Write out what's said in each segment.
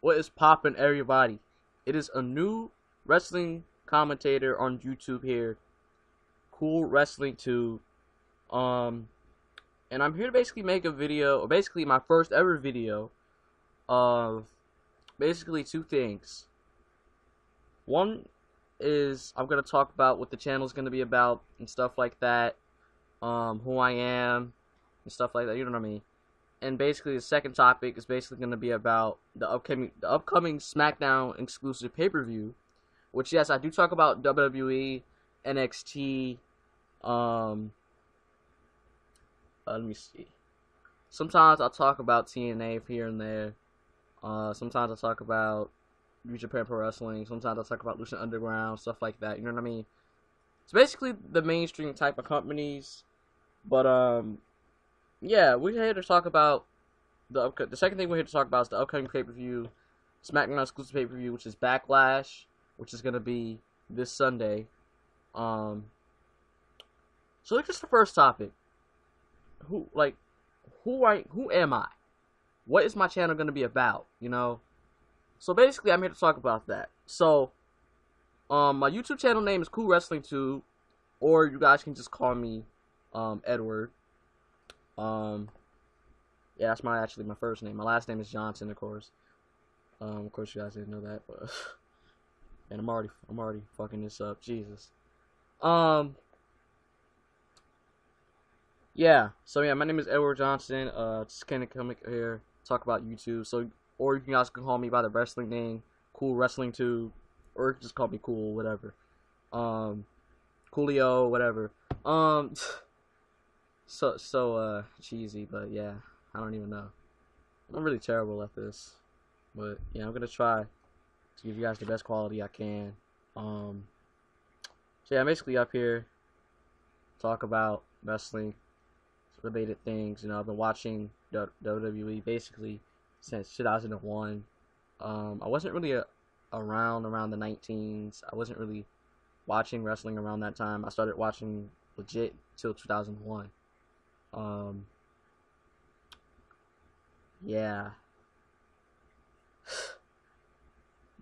What is poppin', everybody? It is a new wrestling commentator on YouTube here, Cool Wrestling 2. And I'm here to basically make a video, or basically my first ever video, of basically two things. One is I'm gonna talk about what the channel is gonna be about and stuff like that, who I am and stuff like that. You know what I mean? And basically, the second topic is basically going to be about the upcoming SmackDown exclusive pay-per-view, which, yes, I do talk about WWE, NXT. Let me see. Sometimes I'll talk about TNA here and there. Sometimes I'll talk about New Japan Pro Wrestling. Sometimes I'll talk about Lucha Underground, stuff like that. You know what I mean? It's basically the mainstream type of companies, but yeah, we're here to talk about the second thing we're here to talk about is the upcoming pay-per-view, SmackDown exclusive pay-per-view, which is Backlash, which is gonna be this Sunday. So look, just the first topic. Who am I? What is my channel gonna be about? You know. So basically, I'm here to talk about that. So, my YouTube channel name is Cool Wrestling 2, or you guys can just call me Edward. Yeah, that's actually my first name. My last name is Johnson, of course. Of course you guys didn't know that, but and I'm already fucking this up. Jesus. Yeah. So yeah, my name is Edward Johnson. Just kinda come here talk about YouTube. So, or you guys can call me by the wrestling name, Cool Wrestling 2, or you can just call me Cool, whatever. Coolio, whatever. So cheesy, but yeah, I don't even know. I'm really terrible at this, but yeah, I'm gonna try to give you guys the best quality I can. So yeah, I'm basically up here talk about wrestling related things. You know, I've been watching WWE basically since 2001. I wasn't really around the 19s. I wasn't really watching wrestling around that time. I started watching legit till 2001. Yeah.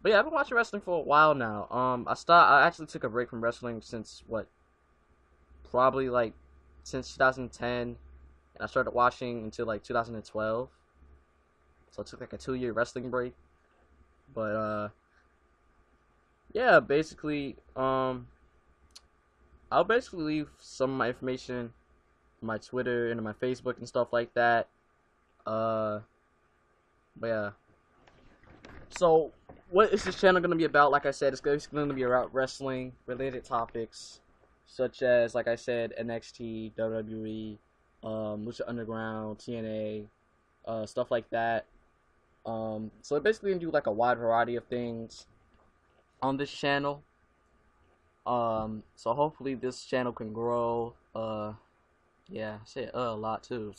But yeah, I've been watching wrestling for a while now. I actually took a break from wrestling since probably like since 2010, and I started watching until like 2012. So I took like a 2-year wrestling break. But yeah, basically, I'll basically leave some of my information on my Twitter and on my Facebook and stuff like that. But yeah. So, what is this channel going to be about? Like I said, it's going to be about wrestling related topics, such as, like I said, NXT, WWE, Lucha Underground, TNA, stuff like that. So basically, gonna do like a wide variety of things on this channel. So hopefully this channel can grow. Yeah, I say a lot too.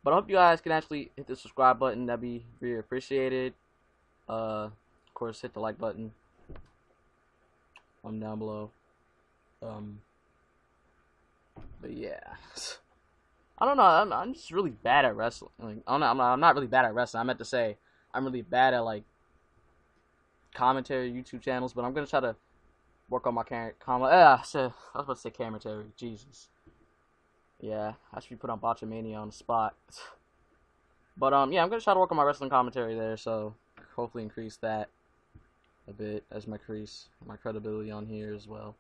But I hope you guys can actually hit the subscribe button. That'd be very appreciated. Of course, hit the like button down below. But yeah, I don't know. I'm just really bad at wrestling. Like, I'm not really bad at wrestling. I meant to say I'm really bad at like commentary YouTube channels. But I'm gonna try to work on my I was about to say commentary. Jesus. Yeah, I should be put on Botchamania on the spot. But yeah, I'm gonna try to work on my wrestling commentary there, so hopefully increase that a bit as my credibility on here as well.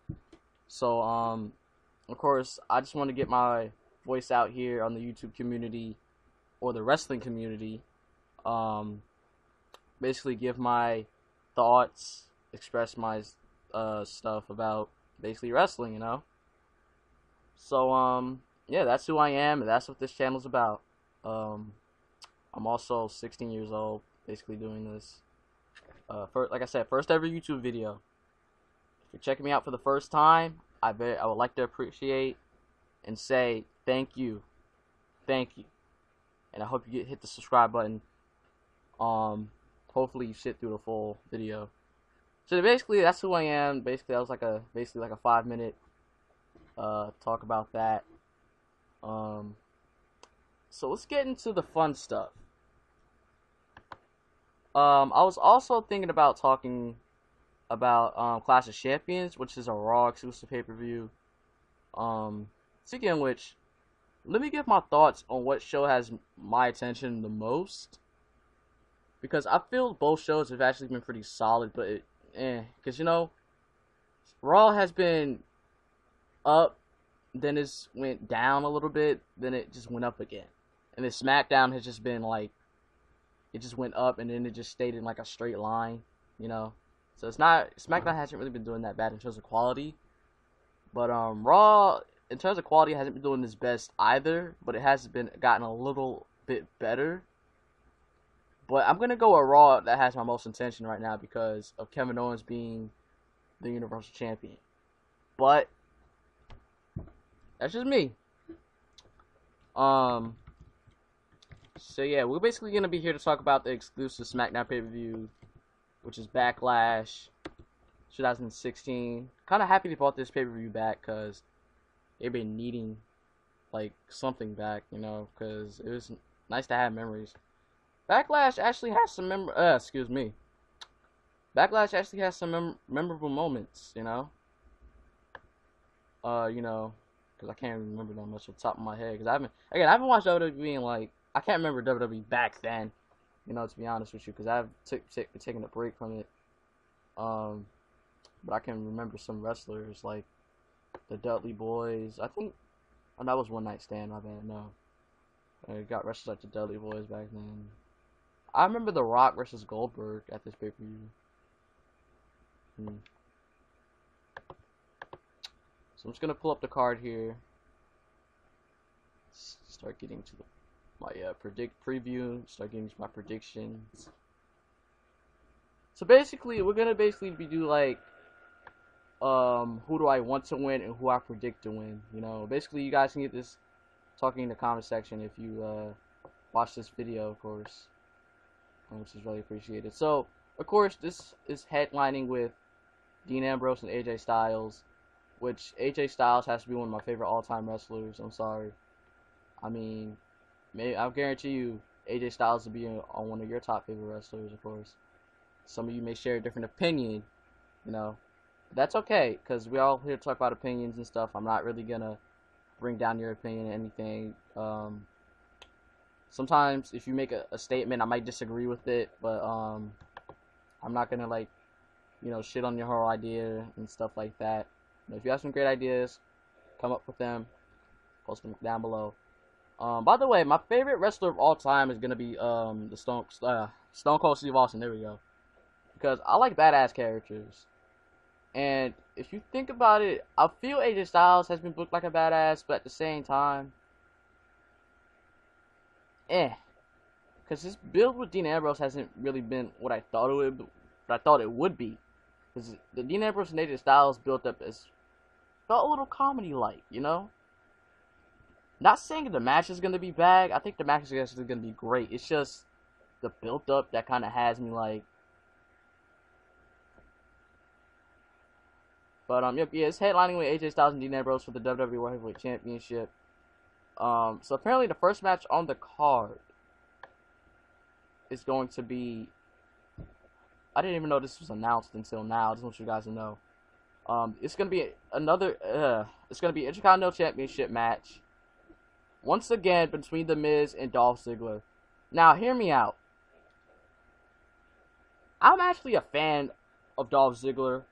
So of course, I just want to get my voice out here on the YouTube community or the wrestling community. Basically give my thoughts, express my stuff about basically wrestling, you know. So yeah, that's who I am, and that's what this channel's about. I'm also 16 years old, basically doing this. Like I said, first ever YouTube video. If you're checking me out for the first time, I would like to appreciate and say thank you, and I hope you hit the subscribe button. Hopefully you sit through the full video. So basically, that's who I am. Basically, that was like a 5-minute talk about that. So let's get into the fun stuff. I was also thinking about talking about Clash of Champions, which is a Raw exclusive pay-per-view. Speaking of which, let me give my thoughts on what show has my attention the most, because I feel both shows have actually been pretty solid, but because Raw has been up, then it went down a little bit, then it just went up again, and then SmackDown has just been like, it just went up and then it just stayed in like a straight line, you know. So it's not, SmackDown hasn't really been doing that bad in terms of quality, but Raw in terms of quality hasn't been doing its best either, but it has been gotten a little bit better. But I'm gonna go with Raw that has my most attention right now because of Kevin Owens being the Universal Champion. But that's just me. So yeah, we're basically gonna be here to talk about the exclusive SmackDown pay-per-view, which is Backlash 2016. Kind of happy they brought this pay-per-view back because they've been needing like something back, because it was nice to have memories. Backlash actually has some Backlash actually has some memorable moments, because I can't remember that much off the top of my head. Because I haven't watched WWE in like, I can't remember WWE back then, to be honest with you, because I've taken a break from it. But I can remember some wrestlers like the Dudley Boys. I think, that was One Night Stand. My bad. No, I got wrestlers like the Dudley Boys back then. I remember The Rock versus Goldberg at this pay-per-view. So I'm just gonna pull up the card here. Start getting to my preview. Start getting to my predictions. So basically, we're gonna be like, who do I want to win and who I predict to win. Basically, you guys can get this talking in the comment section if you watch this video, of course, which is really appreciated. So, of course, this is headlining with Dean Ambrose and AJ Styles, which AJ Styles has to be one of my favorite all-time wrestlers. I'm sorry. I mean, I'll guarantee you AJ Styles will be on one of your top favorite wrestlers, of course. Some of you may share a different opinion, But that's okay, because we're all here to talk about opinions and stuff. I'm not really going to bring down your opinion or anything. Sometimes if you make a statement, I might disagree with it, but I'm not going to, like, shit on your whole idea and stuff like that. If you have some great ideas, come up with them, post them down below. By the way, my favorite wrestler of all time is going to be the Stone Cold Steve Austin. There we go. Because I like badass characters. And if you think about it, I feel AJ Styles has been booked like a badass, but at the same time, because his build with Dean Ambrose hasn't really been what I thought it would be. Because the Dean Ambrose and AJ Styles built up felt a little comedy-like, Not saying the match is gonna be bad. I think the match is actually gonna be great. It's just the build-up that kind of has me like. But it's headlining with AJ Styles and Dean Ambrose for the WWE World Heavyweight Championship. So apparently the first match on the card is going to be. I didn't even know this was announced until now. I just want you guys to know. It's gonna be it's gonna be an Intercontinental Championship match. Once again between The Miz and Dolph Ziggler. Now hear me out. I'm actually a fan of Dolph Ziggler.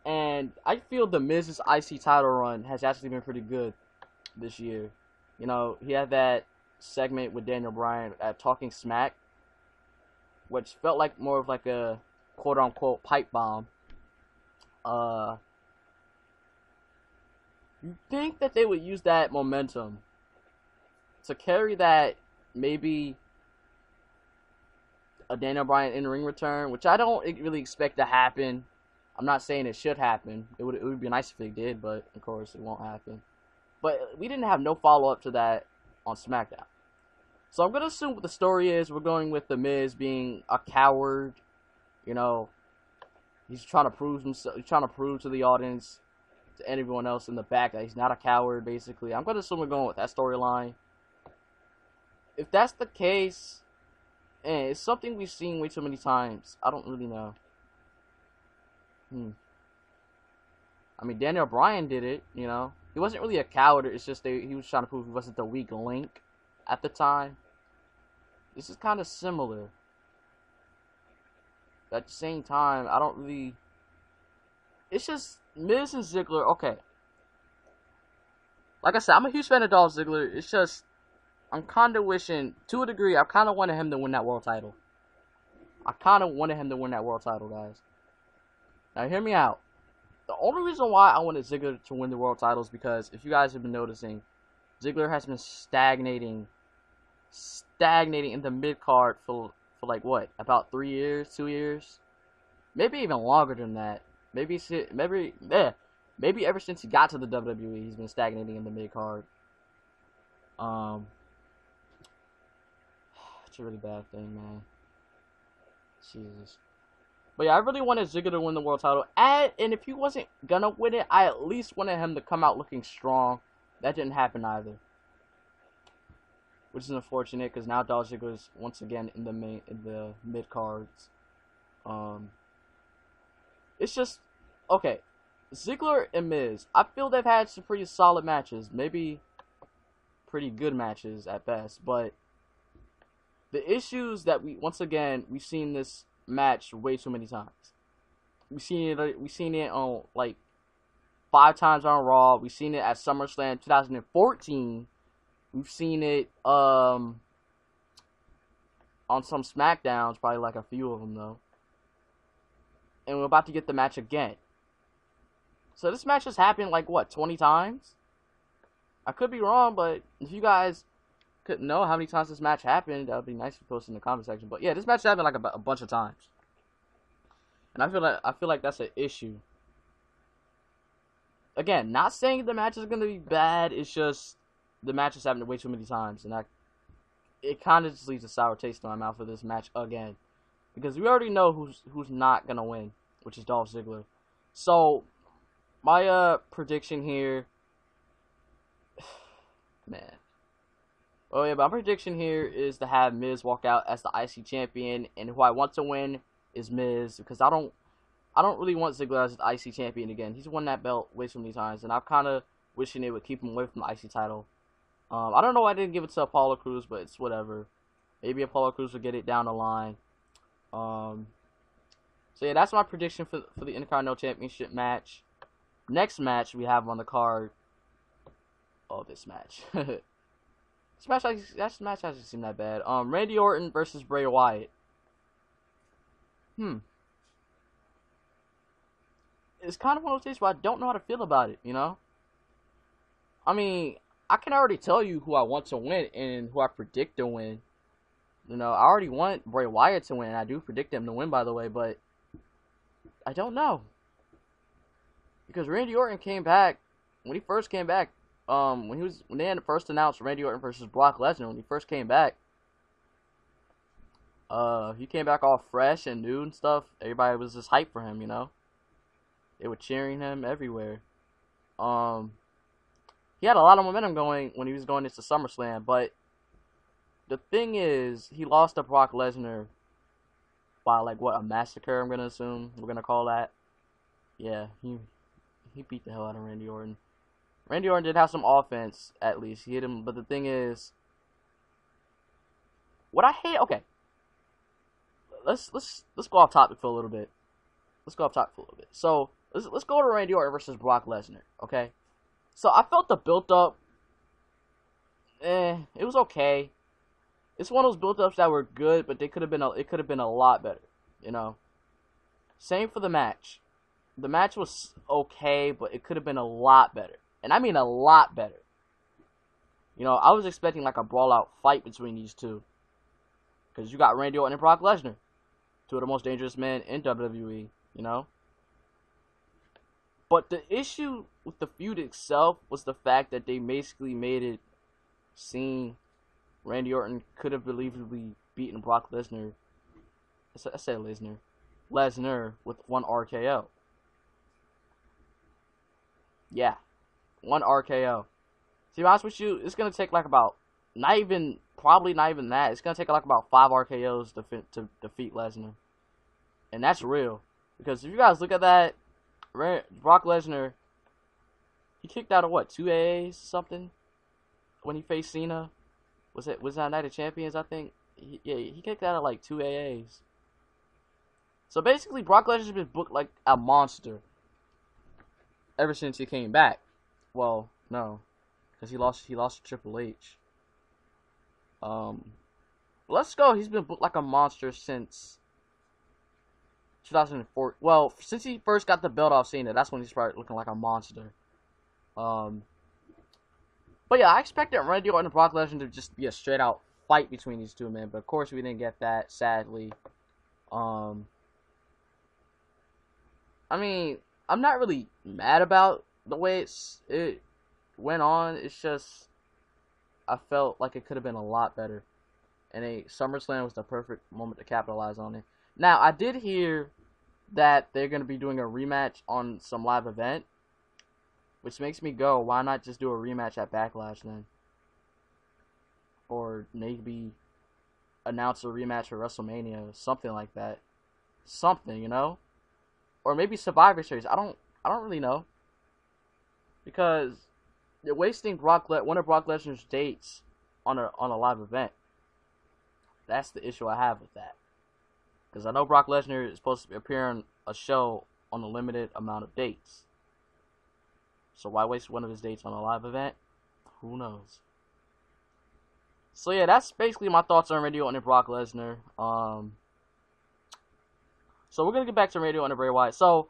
And I feel The Miz's IC title run has actually been pretty good this year. He had that segment with Daniel Bryan at Talking Smack, which felt like more of like a quote-unquote pipe bomb. You think that they would use that momentum to carry that, maybe a Daniel Bryan in-ring return, which I don't really expect to happen. I'm not saying it should happen. It would be nice if it did, but of course it won't happen. But we didn't have no follow-up to that on SmackDown. So I'm gonna assume what the story is. We're going with The Miz being a coward. He's trying to prove himself. He's trying to prove to the audience, to everyone else in the back, that he's not a coward. Basically, I'm gonna assume we're going with that storyline. If that's the case, And it's something we've seen way too many times. I don't really know. I mean, Daniel Bryan did it, you know. He wasn't really a coward. It's just he was trying to prove he wasn't the weak link at the time. This is kind of similar. But at the same time, I don't really... It's just Miz and Ziggler, okay. Like I said, I'm a huge fan of Dolph Ziggler. It's just, I'm kind of wishing, to a degree, I kind of wanted him to win that world title. Guys. Now, hear me out. The only reason why I wanted Ziggler to win the world title is because, if you guys have been noticing, Ziggler has been stagnating in the mid-card for like, what, about 3 years, 2 years? Maybe even longer than that. Maybe ever since he got to the WWE, he's been stagnating in the mid-card. It's a really bad thing, man. Jesus. But yeah, I really wanted Ziggler to win the world title. And if he wasn't gonna win it, I at least wanted him to come out looking strong. That didn't happen either. Which is unfortunate, because now Dolph Ziggler is once again in the mid cards. It's just, okay, Ziggler and Miz, I feel they've had some pretty solid matches, maybe pretty good matches at best, but the issues that we've seen this match way too many times. We've seen it on like 5 times on Raw. We've seen it at SummerSlam 2014. We've seen it on some SmackDowns, probably like a few of them though. And we're about to get the match again. So this match has happened like what, 20 times? I could be wrong, but if you guys could know how many times this match happened, that would be nice to post in the comment section. But yeah, this match happened like a bunch of times, and I feel like that's an issue. Again, not saying the match is gonna be bad. It's just the match has happened way too many times, and it kind of just leaves a sour taste in my mouth for this match again, because we already know who's not gonna win, which is Dolph Ziggler. So my prediction here, man. Oh yeah, but my prediction here is to have Miz walk out as the IC champion, and who I want to win is Miz, because I don't really want Ziggler as the IC champion again. He's won that belt way too many times, and I'm kind of wishing they would keep him away from the IC title. I don't know why I didn't give it to Apollo Crews, but it's whatever. Maybe Apollo Crews will get it down the line. So yeah, that's my prediction for the Intercontinental Championship match. Next match we have on the card. Oh, this match. This match hasn't seemed that bad. Randy Orton versus Bray Wyatt. It's kind of one of those days where I don't know how to feel about it, you know? I mean, I can already tell you who I want to win and who I predict to win. You know, I already want Bray Wyatt to win. I do predict him to win, by the way, but I don't know. Because Randy Orton came back, when he first came back, when they had first announced Randy Orton versus Brock Lesnar, when he first came back, he came back all fresh and new and stuff. Everybody was just hyped for him, you know. They were cheering him everywhere. He had a lot of momentum going when he was going into SummerSlam, but the thing is, he lost to Brock Lesnar by like what, a massacre, I'm gonna assume we're gonna call that. Yeah, he beat the hell out of Randy Orton. Randy Orton did have some offense, at least. He hit him, but the thing is, what I hate, okay, let's go off topic for a little bit. So, let's go to Randy Orton versus Brock Lesnar, okay? So, I felt the build-up, it was okay. It's one of those build-ups that were good, but it could have been a lot better, you know? Same for the match. The match was okay, but it could have been a lot better. And I mean a lot better. You know, I was expecting like a brawl-out fight between these two. Because you got Randy Orton and Brock Lesnar. Two of the most dangerous men in WWE, you know? But the issue with the feud itself was the fact that they basically made it seem Randy Orton could have believably beaten Brock Lesnar. I said Lesnar. Lesnar with one RKO. Yeah. One RKO. To be honest with you, it's going to take like about, not even probably not even that. It's gonna take like about 5 RKOs to defeat Lesnar, and that's real. Because if you guys look at that, Brock Lesnar, he kicked out of what, 2 AAs something when he faced Cena. Was that Night of Champions? I think. He kicked out of like 2 AAs. So basically, Brock Lesnar's been booked like a monster ever since he came back. Well, no, because he lost to Triple H. Let's go. He's been booked like a monster since 2004. Well, since he first got the belt off Cena, that's when he started looking like a monster. But yeah, I expected Randy Orton and Brock Lesnar to just be a straight out fight between these two men, but of course we didn't get that, sadly. I mean, I'm not really mad about the way it went on. It's just I felt like it could have been a lot better, and SummerSlam was the perfect moment to capitalize on it. Now, I did hear that they're going to be doing a rematch on some live event, which makes me go, why not just do a rematch at Backlash then? Or maybe announce a rematch for WrestleMania, something like that. Something, you know? Or maybe Survivor Series. I don't really know. Because they're wasting one of Brock Lesnar's dates on a live event. That's the issue I have with that. Because I know Brock Lesnar is supposed to appear on a show on a limited amount of dates. So why waste one of his dates on a live event? Who knows? So yeah, that's basically my thoughts on Randy Orton and Brock Lesnar. So we're gonna get back to Randy Orton and Bray Wyatt. So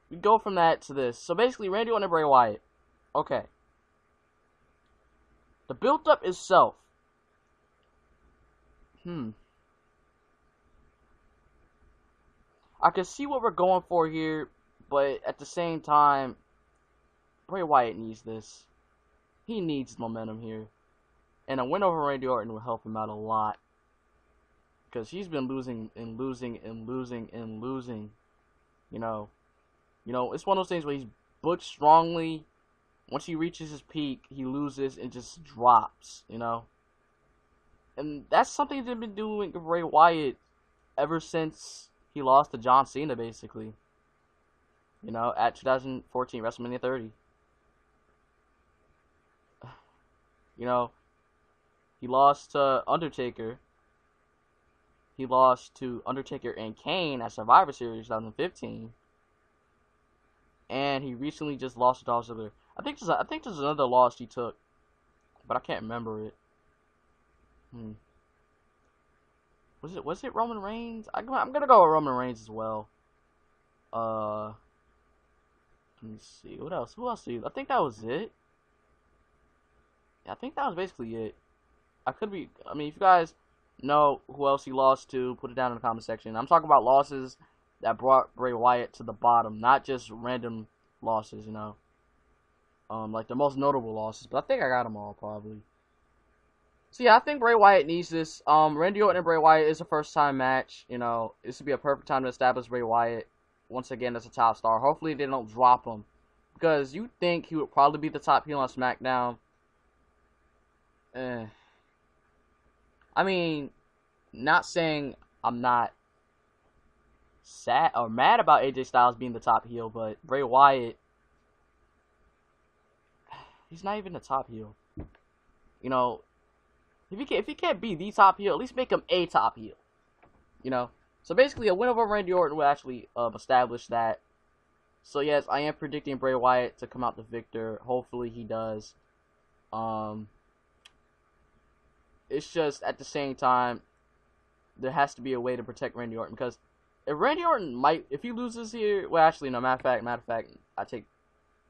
we go from that to this. So basically, Randy Orton and Bray Wyatt. Okay. The build-up itself. I can see what we're going for here, but at the same time, Bray Wyatt needs this. He needs momentum here. And a win over Randy Orton will help him out a lot. Because he's been losing and losing and losing and losing. You know, it's one of those things where he's booked strongly. Once he reaches his peak, he loses and just drops, you know. And that's something they've been doing with Bray Wyatt ever since he lost to John Cena, basically. You know, at 2014 WrestleMania 30. You know, he lost to Undertaker. He lost to Undertaker and Kane at Survivor Series 2015. And he recently just lost to Dolph Ziggler. I think there's another loss he took, but I can't remember it. Was it Roman Reigns? I'm gonna go with Roman Reigns as well. Let me see. What else? Who else? I think that was it. Yeah, I think that was basically it. I mean, if you guys know who else he lost to, put it down in the comment section. I'm talking about losses that brought Bray Wyatt to the bottom, not just random losses, you know. Like the most notable losses, but I think I got them all probably. So yeah, I think Bray Wyatt needs this. Randy Orton and Bray Wyatt is a first time match. You know, this would be a perfect time to establish Bray Wyatt once again as a top star. Hopefully they don't drop him, because you think he would probably be the top heel on SmackDown. I mean, not saying I'm not sad or mad about AJ Styles being the top heel, but Bray Wyatt, he's not even the top heel. You know, if he can't be the top heel, at least make him a top heel. You know, so basically a win over Randy Orton will actually establish that. So yes, I am predicting Bray Wyatt to come out the victor. Hopefully he does. It's just at the same time, there has to be a way to protect Randy Orton, because if Randy Orton if he loses here, well, actually, no, matter of fact, I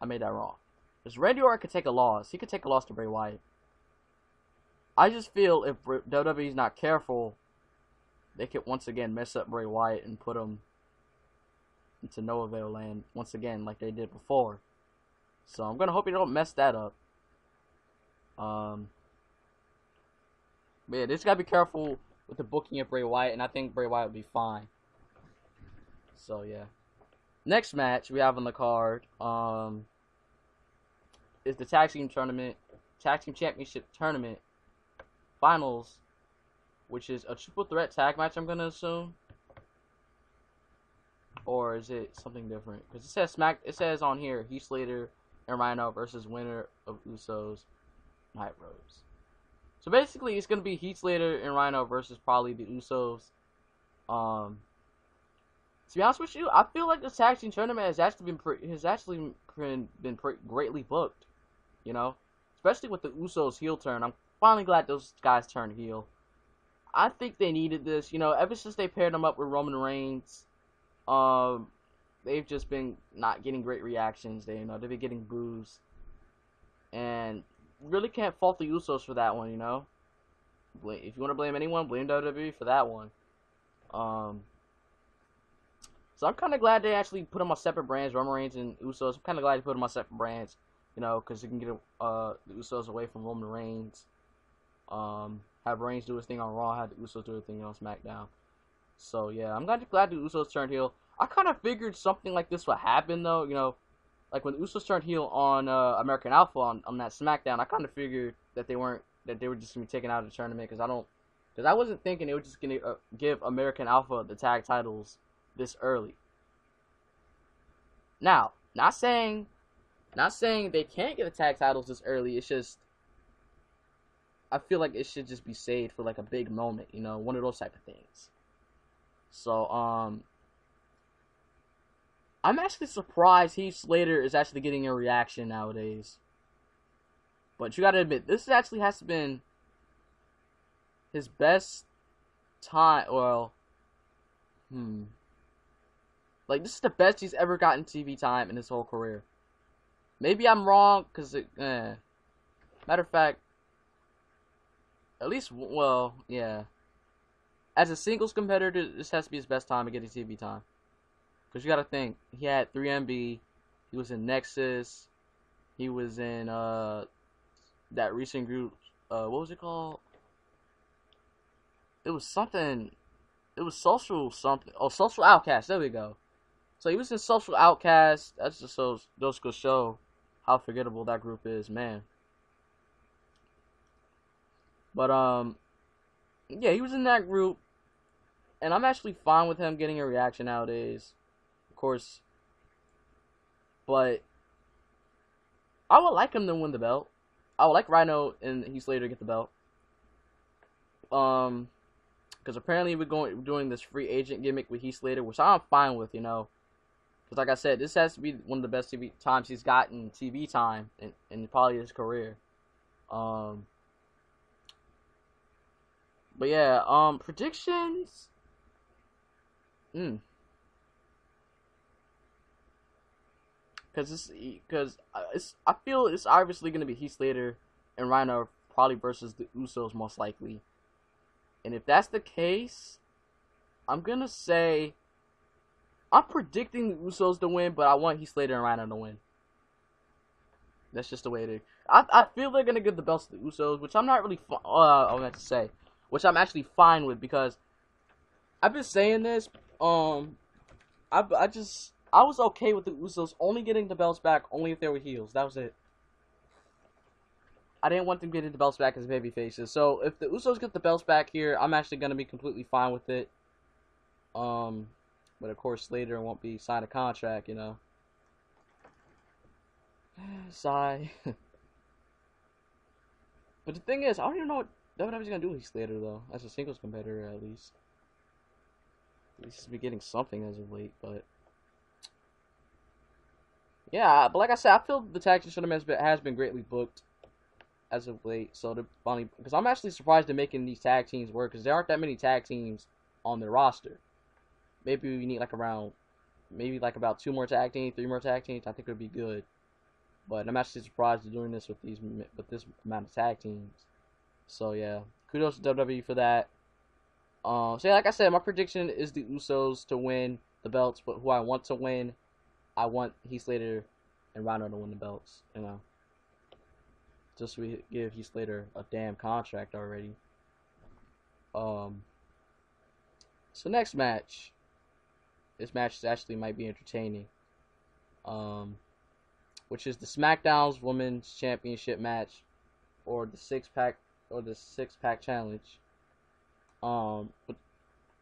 made that wrong. Because Randy Orton could take a loss. He could take a loss to Bray Wyatt. I just feel if WWE's not careful, they could once again mess up Bray Wyatt and put him into no avail land once again, like they did before. So I'm gonna hope you don't mess that up. But yeah, just gotta be careful with the booking of Bray Wyatt, and I think Bray Wyatt will be fine. So yeah. Next match we have on the card is the Tag Team Championship Tournament finals, which is a triple threat tag match, I'm gonna assume. Or is it something different? Because it says on here, Heath Slater and Rhino versus winner of Usos Night Robes. So basically, it's gonna be Heath Slater and Rhino versus probably the Usos. To be honest with you, I feel like the tag team tournament has actually been greatly booked. You know, especially with the Usos heel turn. I'm finally glad those guys turned heel. I think they needed this. You know, ever since they paired them up with Roman Reigns, they've just been not getting great reactions. They've been getting boos, and really can't fault the Usos for that one. You know, if you want to blame anyone, blame WWE for that one. So I'm kind of glad they actually put them on separate brands, Roman Reigns and Usos. I'm kind of glad they put them on separate brands, you know, because you can get the Usos away from Roman Reigns. Have Reigns do his thing on Raw, have the Usos do their thing on SmackDown. So yeah, I'm glad the Usos turned heel. I kind of figured something like this would happen though, you know, like when the Usos turned heel on American Alpha on that SmackDown. I kind of figured that they were just gonna be taken out of the tournament because I wasn't thinking they were just gonna give American Alpha the tag titles this early. Now, not saying they can't get the tag titles this early. It's just I feel like it should just be saved for like a big moment, you know, one of those type of things. So I'm actually surprised Heath Slater is actually getting a reaction nowadays. But you gotta admit, this actually has to been his best time. Well, like, this is the best he's ever gotten TV time in his whole career. Maybe I'm wrong, because matter of fact, at least, well, yeah. As a singles competitor, this has to be his best time of getting TV time. Because you gotta think, he had 3MB, he was in Nexus, he was in, that recent group, what was it called? It was something, it was Social something, Social Outcast, there we go. So he was in Social Outcast. That's just so those could show how forgettable that group is, man. But yeah, he was in that group, and I'm actually fine with him getting a reaction nowadays, of course. But I would like him to win the belt. I would like Rhino and Heath Slater to get the belt. Because apparently we're doing this free agent gimmick with Heath Slater, which I'm fine with, you know. Because like I said, this has to be one of the best TV times he's gotten TV time in probably his career. But yeah, predictions. Because I feel it's obviously gonna be Heath Slater and Rhino probably versus the Usos most likely. And if that's the case, I'm gonna say I'm predicting the Usos to win, but I want Heath Slater and Rhino to win. That's just the way it is. I feel they're gonna give the belts to the Usos, which I'm not really. I meant to say, which I'm actually fine with because I've been saying this. I was okay with the Usos only getting the belts back only if they were heels. That was it. I didn't want them getting the belts back as baby faces. So if the Usos get the belts back here, I'm actually gonna be completely fine with it. But of course Slater won't be signed a contract, you know. Sigh. But the thing is, I don't even know what WWE's gonna do with Slater though, as a singles competitor at least. At least he's been getting something as of late, but yeah. But like I said, I feel the tag team tournament has been greatly booked as of late. So they're finally, because I'm actually surprised they're making these tag teams work, because there aren't that many tag teams on their roster. Maybe we need like about 2 more tag teams, 3 more tag teams. I think it would be good. But I'm actually surprised they're doing this with this amount of tag teams. So yeah, kudos to WWE for that. So yeah, like I said, my prediction is the Usos to win the belts, but who I want to win, I want Heath Slater and Rhino to win the belts. You know, just so we give Heath Slater a damn contract already. So next match. This match actually might be entertaining. Which is the SmackDown's Women's Championship match, or the or the 6-pack challenge.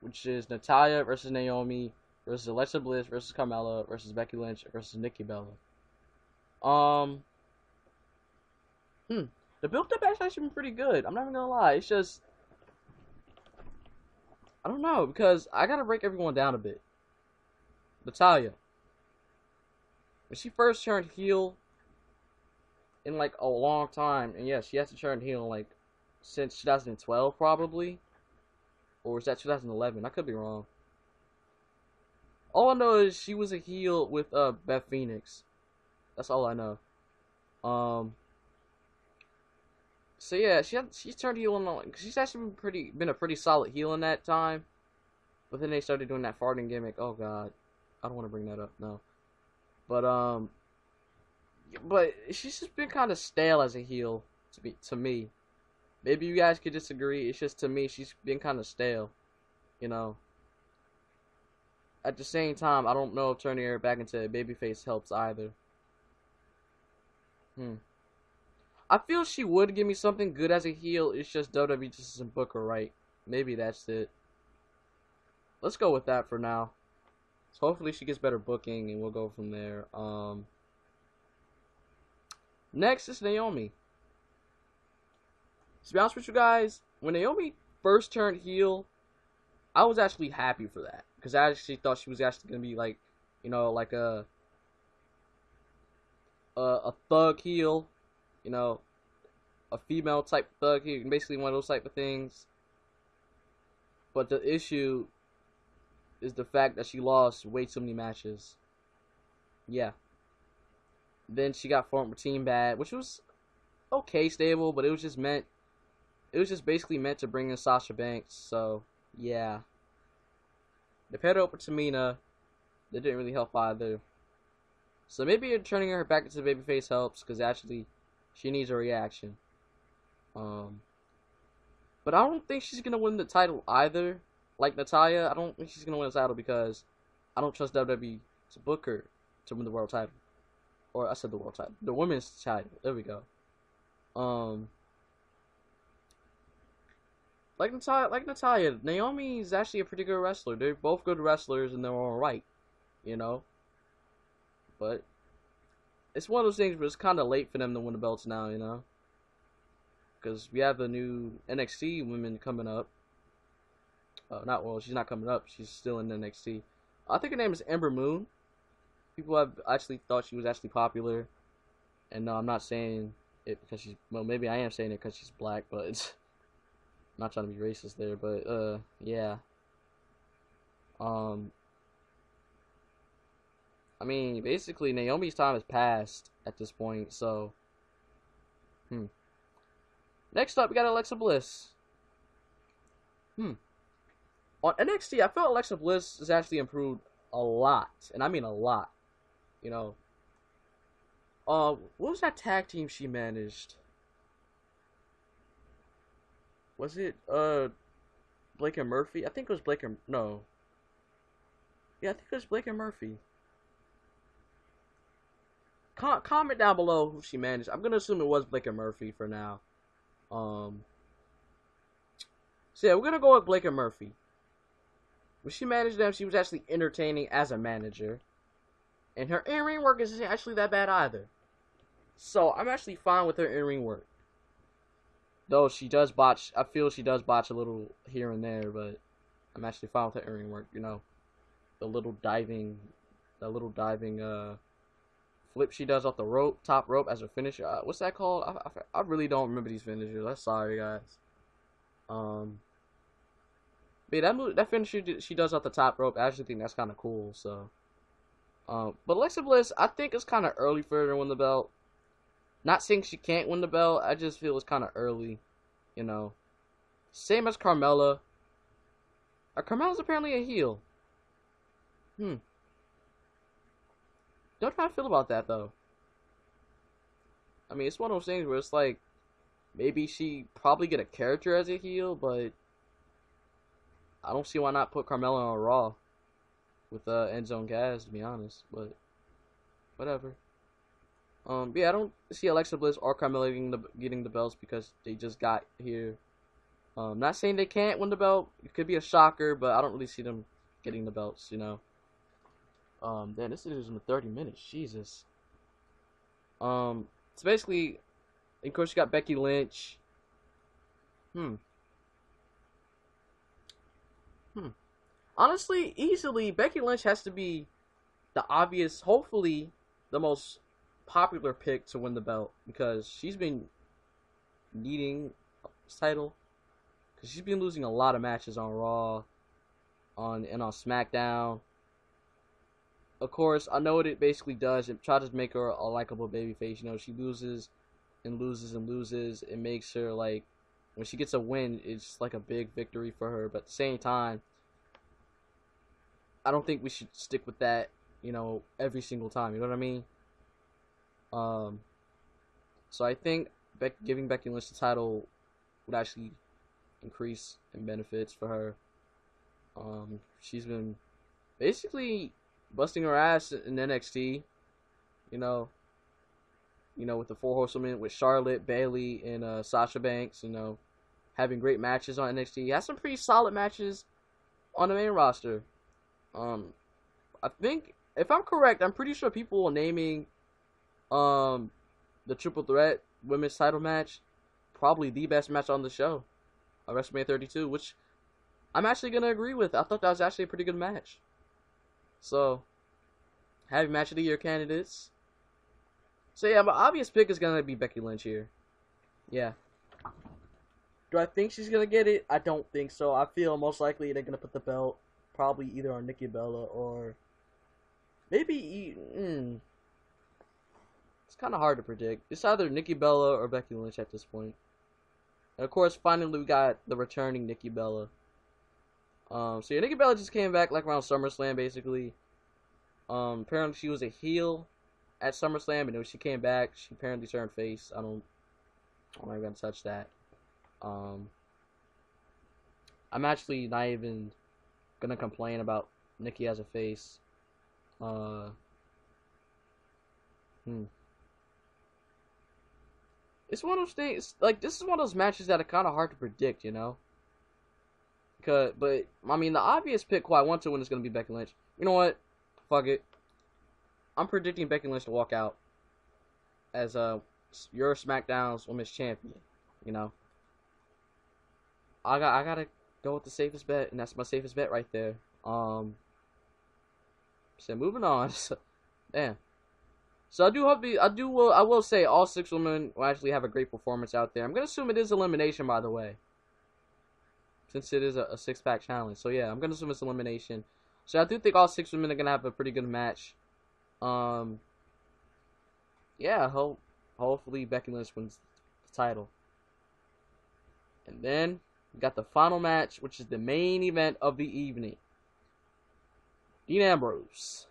Which is Natalya versus Naomi versus Alexa Bliss versus Carmella versus Becky Lynch versus Nikki Bella. Um, the build-up actually been pretty good. I'm not even gonna lie. It's just I don't know because I gotta break everyone down a bit. Natalya, when she first turned heel in like a long time, and yes, she has to turn heel like since 2012 probably, or is that 2011? I could be wrong. All I know is she was a heel with Beth Phoenix. That's all I know. Um. So yeah, she's turned heel in she's actually been a pretty solid heel in that time. But then they started doing that farting gimmick. Oh god, I don't want to bring that up. No. But she's just been kind of stale as a heel to me. Maybe you guys could disagree. It's just to me she's been kind of stale. You know. At the same time, I don't know if turning her back into a babyface helps either. I feel she would give me something good as a heel. It's just WWE just doesn't book her right. Maybe that's it. Let's go with that for now. So hopefully she gets better booking and we'll go from there. Next is Naomi. To be honest with you guys, when Naomi first turned heel, I was actually happy for that. Because I actually thought she was actually going to be like, you know, like a thug heel. You know, a female type thug heel. Basically one of those type of things. But the issue is the fact that she lost way too many matches. Yeah. Then she got formed with Team Bad, which was okay stable, but it was just basically meant to bring in Sasha Banks, so yeah. They paired her up with Tamina. That didn't really help either. So maybe turning her back into babyface helps, because actually she needs a reaction. But I don't think she's gonna win the title either. Like Natalya, I don't think she's gonna win the title because I don't trust WWE to book her to win the world title. Or I said the world title, the women's title. There we go. Like Natalya, Naomi is actually a pretty good wrestler. They're both good wrestlers in their own right, you know. But it's one of those things where it's kind of late for them to win the belts now, you know. Because we have the new NXT women coming up. She's not coming up. She's still in NXT. I think her name is Ember Moon. People have actually thought she was actually popular. And no, I'm not saying it because she's... Well, maybe I am saying it because she's black, but it's... I'm not trying to be racist there, but, yeah. I mean, basically, Naomi's time has passed at this point, so... Next up, we got Alexa Bliss. On NXT, I felt Alexa Bliss has actually improved a lot. And I mean a lot. You know. What was that tag team she managed? Was it, Blake and Murphy? I think it was Blake and... No. Yeah, I think it was Blake and Murphy. Comment down below who she managed. I'm gonna assume it was Blake and Murphy for now. So yeah, we're gonna go with Blake and Murphy. When she managed them, she was actually entertaining as a manager. And her in-ring work isn't actually that bad either. So, I'm actually fine with her in-ring work. Though she does botch, I feel she does botch a little here and there, but I'm actually fine with her in-ring work, you know. The little diving flip she does off the top rope as a finisher. What's that called? I really don't remember these finishers. I'm sorry, guys. But yeah, that finisher she does off the top rope, I actually think that's kind of cool. So, but Alexa Bliss, I think it's kind of early for her to win the belt. Not saying she can't win the belt. I just feel it's kind of early, you know. Same as Carmella. Carmella's apparently a heel. Don't know how I feel about that though. I mean, it's one of those things where it's like maybe she probably get a character as a heel, but I don't see why not put Carmella on Raw with Enzo and Gaz, to be honest. But whatever. Yeah, I don't see Alexa Bliss or Carmella getting the belts because they just got here. Not saying they can't win the belt. It could be a shocker, but I don't really see them getting the belts. You know. Damn, this is in 30 minutes. Jesus. So basically, of course, you got Becky Lynch. Hmm. Hmm. Honestly, easily, Becky Lynch has to be the obvious, hopefully, the most popular pick to win the belt because she's been needing this title because she's been losing a lot of matches on Raw, on SmackDown. Of course, I know what it basically does. It tries to make her a likable babyface. You know, she loses and loses and loses. It makes her like when she gets a win, it's like a big victory for her. But at the same time, I don't think we should stick with that. You know, every single time. You know what I mean? Um, so I think giving Becky Lynch the title would actually increase in benefits for her. She's been basically busting her ass in NXT. You know, with the Four Horsewomen, with Charlotte, Bayley, and Sasha Banks. You know, having great matches on NXT. Has some pretty solid matches on the main roster. I think if I'm correct, I'm pretty sure people are naming the triple threat women's title match probably the best match on the show, WrestleMania 32, which I'm actually gonna agree with. I thought that was actually a pretty good match. So, having match of the year candidates. So yeah, my obvious pick is gonna be Becky Lynch here. Yeah. Do I think she's gonna get it? I don't think so. I feel most likely they're gonna put the belt probably either on Nikki Bella or maybe. It's kind of hard to predict. It's either Nikki Bella or Becky Lynch at this point. And of course, finally we got the returning Nikki Bella. So yeah, Nikki Bella just came back like around SummerSlam basically. Apparently she was a heel at SummerSlam, and when she came back, she apparently turned face. I'm not even gonna touch that. I'm actually not even gonna complain about Nikki as a face. It's one of those things. Like this is one of those matches that are kind of hard to predict, you know. But I mean, the obvious pick who I want to win is gonna be Becky Lynch. You know what? Fuck it. I'm predicting Becky Lynch to walk out as your SmackDown's Women's Champion. You know. I gotta go with the safest bet, and that's my safest bet right there. So moving on. Damn. So I will say all 6 women will actually have a great performance out there. I'm gonna assume it is elimination, by the way, since it is a 6-pack challenge. So yeah, I'm gonna assume it's elimination. So I do think all 6 women are gonna have a pretty good match. Yeah, hopefully Becky Lynch wins the title. And then we got the final match, which is the main event of the evening. Dean Ambrose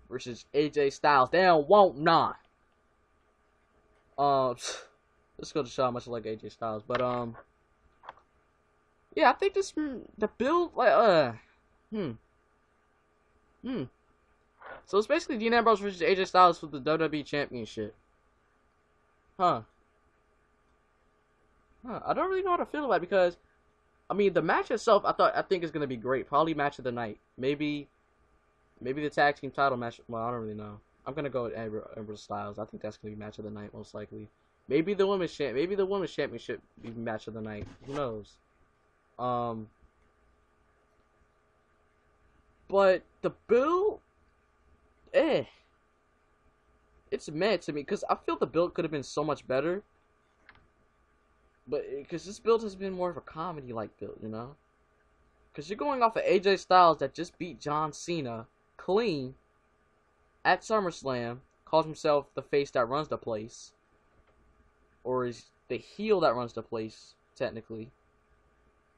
versus AJ Styles. Damn, won't not. Let's go to show how much I like AJ Styles, but yeah, I think the build So it's basically Dean Ambrose versus AJ Styles for the WWE Championship. I don't really know how to feel about it because, I mean, the match itself, I think is gonna be great. Probably match of the night. Maybe the tag team title match. Well, I don't really know. I'm gonna go with Ambrose Styles. I think that's gonna be match of the night most likely. Maybe the women's championship be match of the night. Who knows? But the build, it's mad to me because I feel the build could have been so much better. But because this build has been more of a comedy-like build, you know? Because you're going off of AJ Styles that just beat John Cena clean at SummerSlam, calls himself the face that runs the place, or is the heel that runs the place, technically.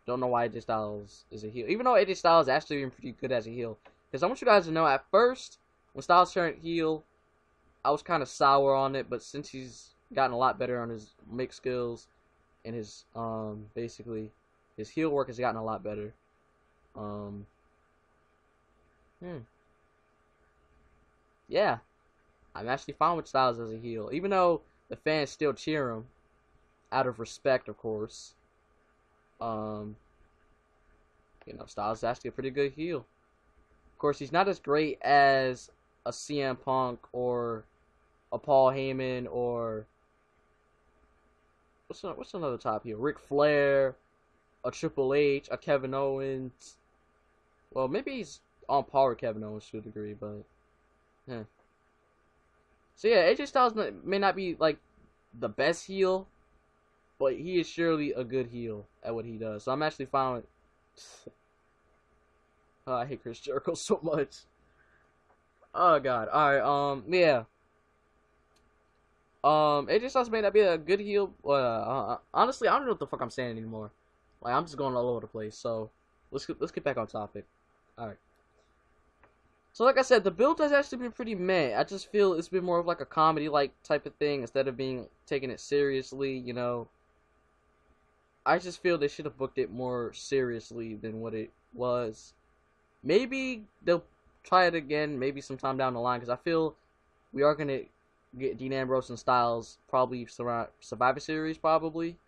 Don't know why AJ Styles is a heel. Even though AJ Styles is actually been pretty good as a heel. Because I want you guys to know, at first, when Styles turned heel, I was kind of sour on it, but since he's gotten a lot better on his mix skills, and his basically his heel work has gotten a lot better. Yeah. I'm actually fine with Styles as a heel, even though the fans still cheer him out of respect, of course. Um, Styles is actually a pretty good heel. Of course, he's not as great as a CM Punk or a Paul Heyman or what's another top heel? Ric Flair, a Triple H, a Kevin Owens. Well, maybe he's on par with Kevin Owens to a degree, but yeah. So yeah, AJ Styles may not be like the best heel, but he is surely a good heel at what he does. So I'm actually fine with. Oh, I hate Chris Jericho so much. Oh god. All right. Yeah. AJ Styles may not be a good heel. Honestly, I don't know what the fuck I'm saying anymore. Like I'm just going all over the place. So let's get back on topic. All right. So like I said, the build has actually been pretty meh. I just feel it's been more of like a comedy like type of thing instead of being taking it seriously. I just feel they should have booked it more seriously than what it was. Maybe they'll try it again, maybe sometime down the line, because I feel we are gonna get Dean Ambrose and Styles probably Survivor Series, probably.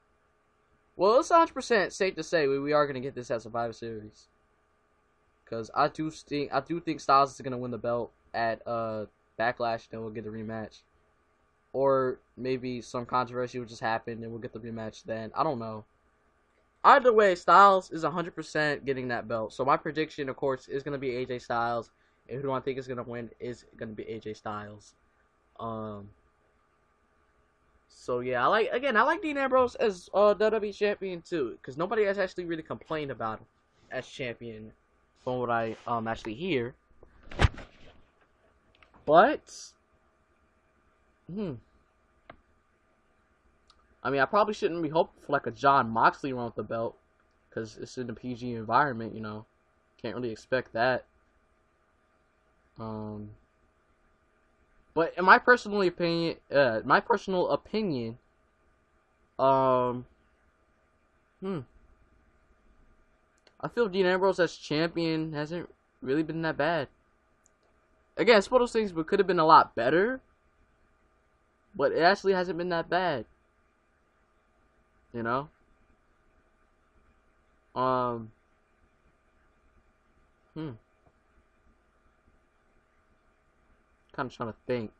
Well, it's 100% safe to say we are gonna get this at Survivor Series, because I do think Styles is gonna win the belt at Backlash, then we'll get a rematch, or maybe some controversy will just happen and we'll get the rematch then. I don't know. Either way, Styles is 100% getting that belt. So my prediction, of course, is going to be AJ Styles. And who do I think is going to win is going to be AJ Styles. So yeah, I like Dean Ambrose as WWE champion too, because nobody has actually really complained about him as champion, from what I actually hear. But I mean, I probably shouldn't be hoping for like a John Moxley run with the belt, because it's in a PG environment, Can't really expect that. But in my personal opinion, I feel Dean Ambrose as champion hasn't really been that bad. Again, it's one of those things that could have been a lot better, but it actually hasn't been that bad. Um, kind of trying to think.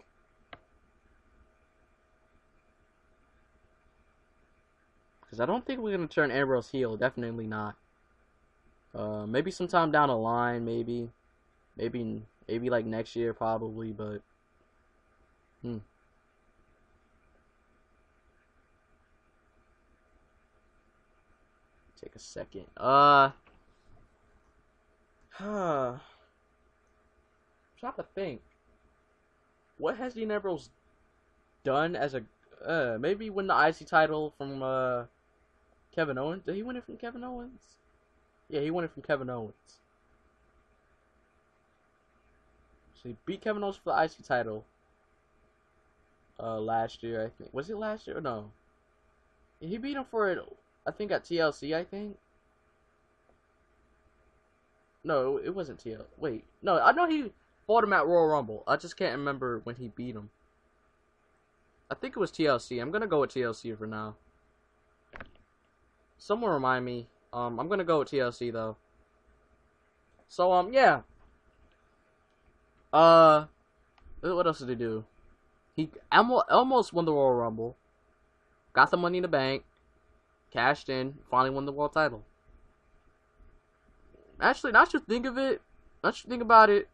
Because I don't think we're going to turn Ambrose heel. Definitely not. Maybe sometime down the line, maybe like next year, probably, but, Take a second. I'm trying to think. What has Dean Ambrose done as a maybe win the IC title from Kevin Owens? Did he win it from Kevin Owens? Yeah, he won it from Kevin Owens. So he beat Kevin Owens for the IC title last year, I think. Was it last year or no? He beat him for it, I think, at TLC, I think. No, it wasn't TLC. Wait, no, I know he fought him at Royal Rumble. I just can't remember when he beat him. I think it was TLC. I'm gonna go with TLC for now. Someone remind me. I'm gonna go with TLC though. So yeah. What else did he do? He almost won the Royal Rumble. Got the Money in the Bank. Cashed in. Finally won the world title. Actually, now that you think about it,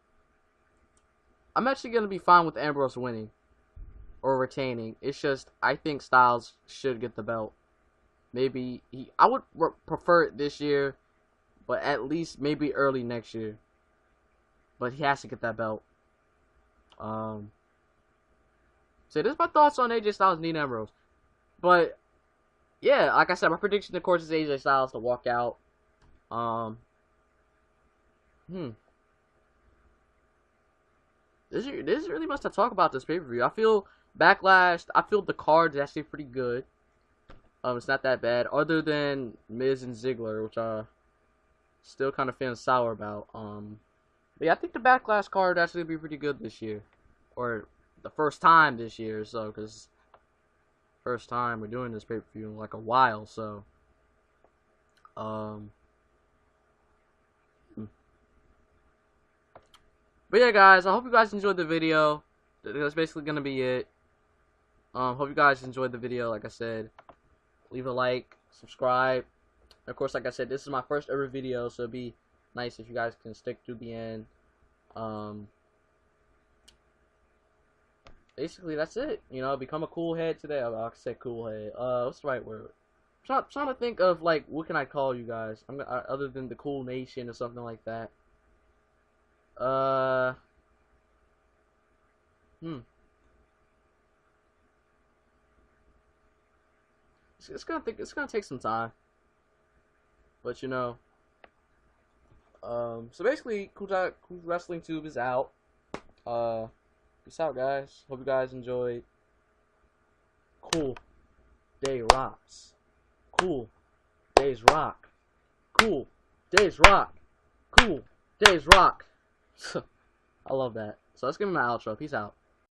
I'm actually gonna be fine with Ambrose winning or retaining. It's just I think Styles should get the belt. Maybe I would prefer it this year, but at least maybe early next year. But he has to get that belt. So this is my thoughts on AJ Styles and Dean Ambrose. But yeah, like I said, my prediction, of course, is AJ Styles to walk out. There's really much to talk about this pay-per-view. I feel Backlash. I feel the card is actually pretty good. It's not that bad, other than Miz and Ziggler, which I still kind of feeling sour about. But yeah, I think the Backlash card actually be pretty good this year, or the first time this year, so because first time we're doing this pay-per-view in like a while, so but yeah, guys, I hope you guys enjoyed the video. That's basically gonna be it. Hope you guys enjoyed the video. Like I said, leave a like, subscribe. And of course, like I said, this is my first ever video, so it'd be nice if you guys can stick through the end. Basically, that's it. You know, become a cool head today. I said cool head. What's the right word? I'm trying to think of, like, what can I call you guys? Other than the Cool Nation or something like that. It's gonna take some time. But you know. So basically, Cool Wrestling Tube is out. Peace out, guys. Hope you guys enjoyed. Cool Day Rocks. Cool Days Rock. Cool Days Rock. Cool Days Rock. I love that. So let's give me my outro. Peace out.